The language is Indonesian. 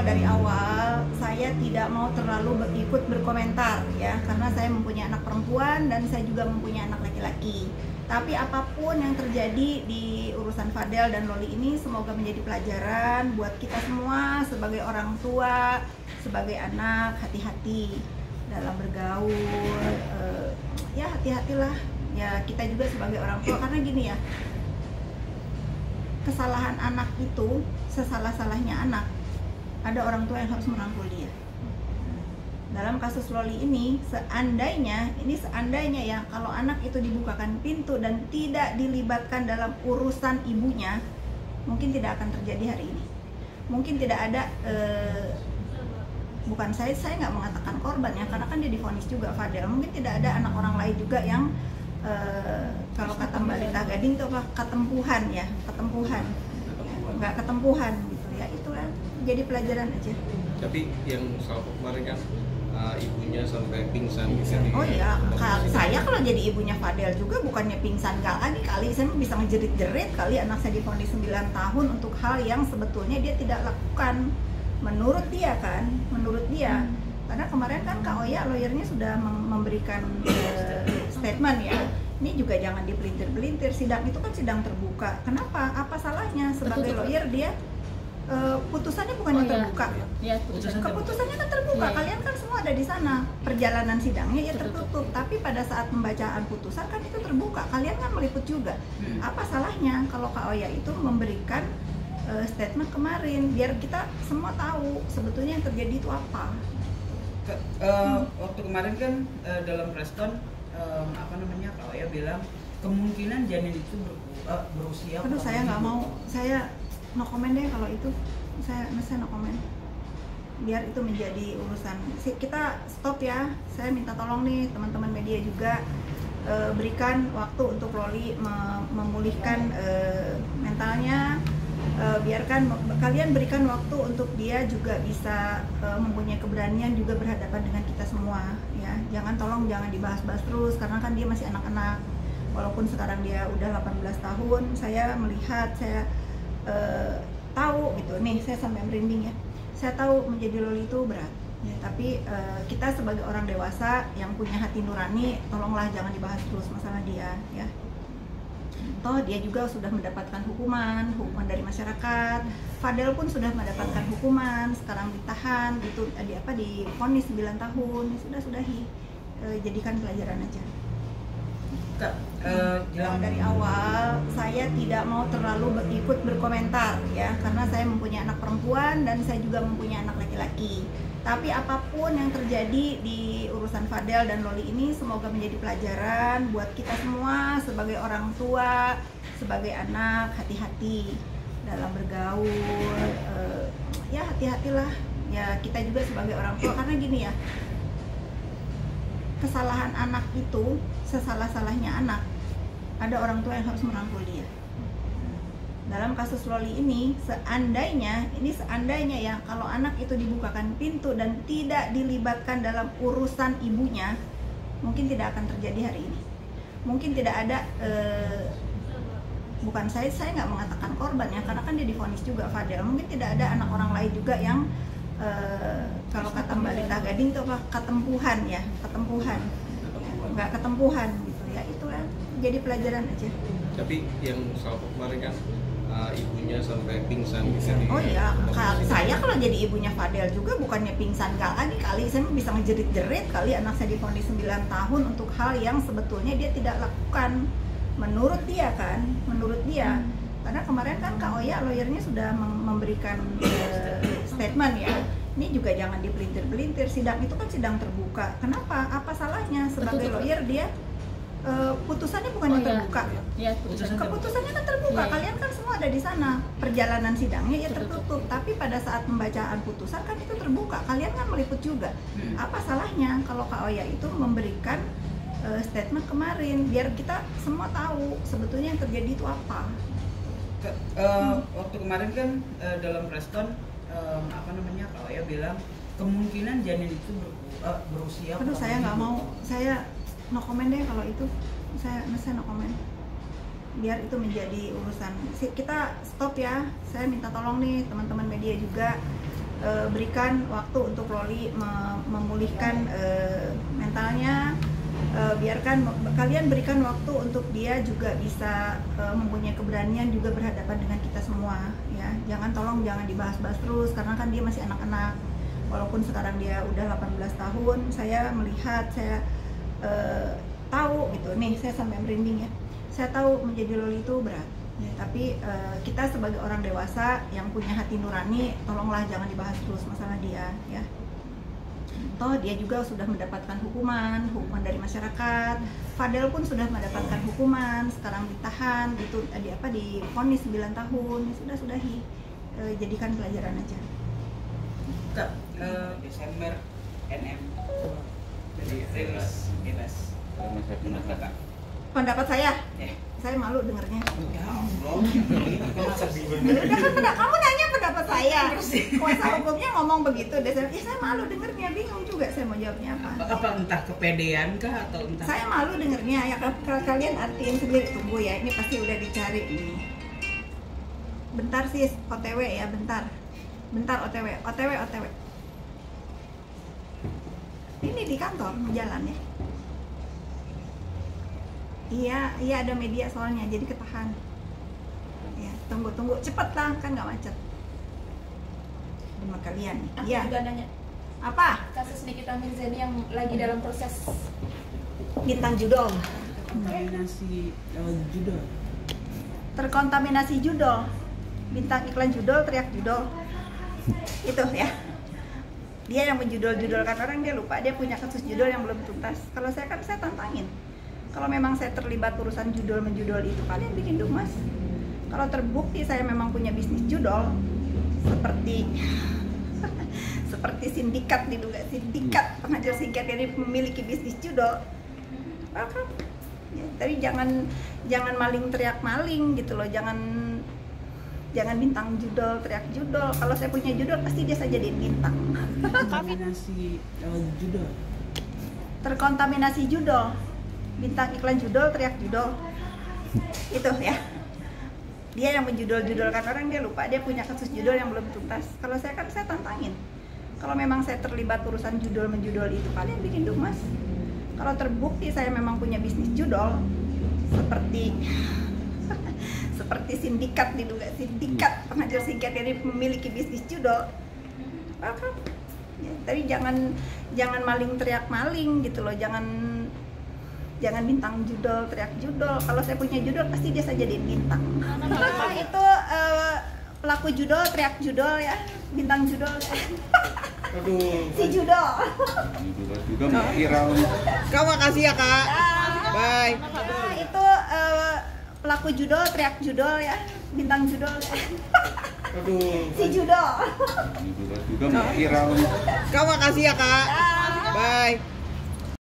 dari awal saya tidak mau terlalu ikut berkomentar ya, karena saya mempunyai anak perempuan dan saya juga mempunyai anak laki-laki. Tapi apapun yang terjadi di urusan Fadel dan Loli ini semoga menjadi pelajaran buat kita semua sebagai orang tua, sebagai anak. Hati-hati dalam bergaul, ya hati-hatilah ya, kita juga sebagai orang tua, karena gini ya, kesalahan anak itu sesalah-salahnya anak, ada orang tua yang harus merangkul dia. Dalam kasus Loli ini, seandainya ya, kalau anak itu dibukakan pintu dan tidak dilibatkan dalam urusan ibunya, mungkin tidak akan terjadi hari ini. Mungkin tidak ada, bukan saya nggak mengatakan korban ya, karena kan dia divonis juga Fadel. Mungkin tidak ada anak orang lain juga yang kalau kata Mbak Rita Gading itu apa, ketempuhan ya, nggak ketempuhan gitu ya, itu kan jadi pelajaran aja. Tapi yang soal kemarin kan ibunya sampai pingsan gitu. Oh iya, saya kalau jadi ibunya Fadel juga bukannya pingsan kali, saya bisa ngejerit-jerit kali anak saya divonis 9 tahun untuk hal yang sebetulnya dia tidak lakukan menurut dia. Karena kemarin kan Kak Oya lawyernya sudah memberikan statement ya. Ini juga jangan dipelintir-pelintir, sidang itu kan sidang terbuka. Kenapa? Apa salahnya sebagai lawyer dia putusannya bukannya terbuka? Ya, keputusannya kan terbuka. Ya. Kalian kan semua ada di sana. Perjalanan sidangnya ya tertutup. Tapi pada saat pembacaan putusan kan itu terbuka. Kalian kan meliput juga. Apa salahnya kalau Kak Oya itu memberikan statement kemarin, biar kita semua tahu sebetulnya yang terjadi itu apa. Waktu kemarin kan dalam preskon Kak Oya bilang kemungkinan janin itu berusia. Aduh, saya nggak mau, saya no comment deh kalau itu, saya no comment. Biar itu menjadi urusan. Kita stop ya. Saya minta tolong nih teman-teman media juga berikan waktu untuk Loli memulihkan mentalnya. Biarkan kalian berikan waktu untuk dia juga bisa mempunyai keberanian juga berhadapan dengan kita semua ya. Jangan dibahas-bahas terus, karena kan dia masih anak-anak. Walaupun sekarang dia udah 18 tahun, saya melihat, saya tahu gitu nih, saya sampai merinding ya. Saya tahu menjadi Loli itu berat ya, tapi kita sebagai orang dewasa yang punya hati nurani, tolonglah jangan dibahas terus masalah dia ya. Toh dia juga sudah mendapatkan hukuman dari masyarakat. Fadel pun sudah mendapatkan hukuman, sekarang ditahan gitu, divonis 9 tahun. Ya sudahi, jadikan pelajaran aja. Kak, Dari awal saya tidak mau terlalu ikut berkomentar ya, karena saya mempunyai anak perempuan dan saya juga mempunyai anak laki-laki. Tapi apapun yang terjadi di urusan Fadel dan Loli ini semoga menjadi pelajaran buat kita semua sebagai orang tua, sebagai anak. Hati-hati dalam bergaul, ya hati-hatilah ya, kita juga sebagai orang tua, karena gini ya, kesalahan anak itu sesalah-salahnya anak, ada orang tua yang harus merangkul dia. Dalam kasus Loli ini, seandainya ya, kalau anak itu dibukakan pintu dan tidak dilibatkan dalam urusan ibunya, mungkin tidak akan terjadi hari ini. Mungkin tidak ada, bukan saya nggak mengatakan korban ya, karena kan dia divonis juga Fadel. Mungkin tidak ada anak orang lain juga yang kalau kata Mbak Rita Gading itu apa, ketempuhan ya, nggak ketempuhan gitu ya, itu kan jadi pelajaran aja. Tapi yang soal kemarin kan ibunya sampai pingsan gitu. Oh iya, saya kalau jadi ibunya Fadel juga bukannya pingsan kali, saya bisa ngejerit-jerit kali anak saya divonis 9 tahun untuk hal yang sebetulnya dia tidak lakukan menurut dia. Karena kemarin kan Kak Oya lawyernya sudah memberikan statement ya. Ini juga jangan dipelintir-pelintir, sidang itu kan sidang terbuka. Kenapa? Apa salahnya sebagai lawyer dia putusannya bukannya terbuka? Ya, keputusannya kan terbuka. Ya. Kalian kan semua ada di sana. Perjalanan sidangnya ya tertutup. Tapi pada saat pembacaan putusan kan itu terbuka. Kalian kan meliput juga. Apa salahnya kalau Kak Oya itu memberikan statement kemarin, biar kita semua tahu sebetulnya yang terjadi itu apa. Waktu kemarin kan dalam preskon Kak Oya bilang kemungkinan janin itu berusia. Aduh, saya nggak mau, saya no comment deh kalau itu, saya no comment. Biar itu menjadi urusan. Kita stop ya. Saya minta tolong nih teman-teman media juga berikan waktu untuk Loli memulihkan mentalnya. Biarkan kalian berikan waktu untuk dia juga bisa mempunyai keberanian juga berhadapan dengan kita semua ya. Tolong jangan dibahas-bahas terus karena kan dia masih anak-anak. Walaupun sekarang dia udah 18 tahun, saya melihat, saya tahu gitu nih, saya sampai merinding ya. Saya tahu menjadi Loli itu berat ya, tapi kita sebagai orang dewasa yang punya hati nurani, tolonglah jangan dibahas terus masalah dia ya. Toh dia juga sudah mendapatkan hukuman dari masyarakat. Fadel pun sudah mendapatkan hukuman, sekarang ditahan gitu, divonis 9 tahun. Ya sudahi, jadikan pelajaran aja. Kak, Desember NM dari rilis bebas. Kak. Pendapat saya? Ya. Saya malu dengernya. Ya Allah. Udah kan kamu nanya pendapat saya. Kuasa hukumnya ngomong begitu, ya saya malu dengernya, bingung juga saya mau jawabnya apa. Apa entah kepedean kah atau entah? Saya malu dengernya ya, kalian artiin sendiri. Tunggu ya, ini pasti udah dicari ini. Bentar sis, OTW ya, bentar OTW. Ini di kantor jalan ya. Iya ada media soalnya, jadi ketahan. Ya, tunggu cepet lah, kan nggak macet. Sama kalian. Iya. Juga nanya Apa? kasus Nikita Mirzani yang lagi dalam proses Bintang judol. Kombinasi judul. Terkontaminasi judol. Bintang iklan judol, teriak judol. Itu ya. Dia yang menjudol-judolkan orang, dia lupa dia punya kasus judol yang belum tuntas. Kalau saya kan saya tantangin. Kalau memang saya terlibat urusan judol-menjudol itu, kalian bikin dumas. Kalau terbukti saya memang punya bisnis judol, seperti sindikat, diduga sindikat penghajar singkat ini memiliki bisnis judol, welcome. Ya, tapi jangan maling teriak maling gitu loh, jangan bintang judol teriak judol. Kalau saya punya judol pasti dia saya jadiin bintang. Kombinasi judul. Terkontaminasi judol. Bintang iklan judol, teriak judol. Itu ya. Dia yang menjudol-judolkan orang, dia lupa dia punya kasus judol yang belum tuntas. Kalau saya kan saya tantangin. Kalau memang saya terlibat urusan judol-menjudol itu, kalian bikin dumas. Kalau terbukti saya memang punya bisnis judol, seperti sindikat, diduga sindikat penghajar singkat ini memiliki bisnis judol, welcome. Ya, tapi jangan maling teriak maling gitu loh, jangan bintang judol teriak judol. Kalau saya punya judol pasti dia saya jadiin bintang. Itu pelaku judol teriak judol ya, bintang judol. Aduh. Si judol. Juga mau viral. Kak, makasih ya Kak. Bye. Itu pelaku judol teriak judol ya, bintang judol. Aduh. Si judol. Juga mau viral. Kak, makasih ya Kak. Bye.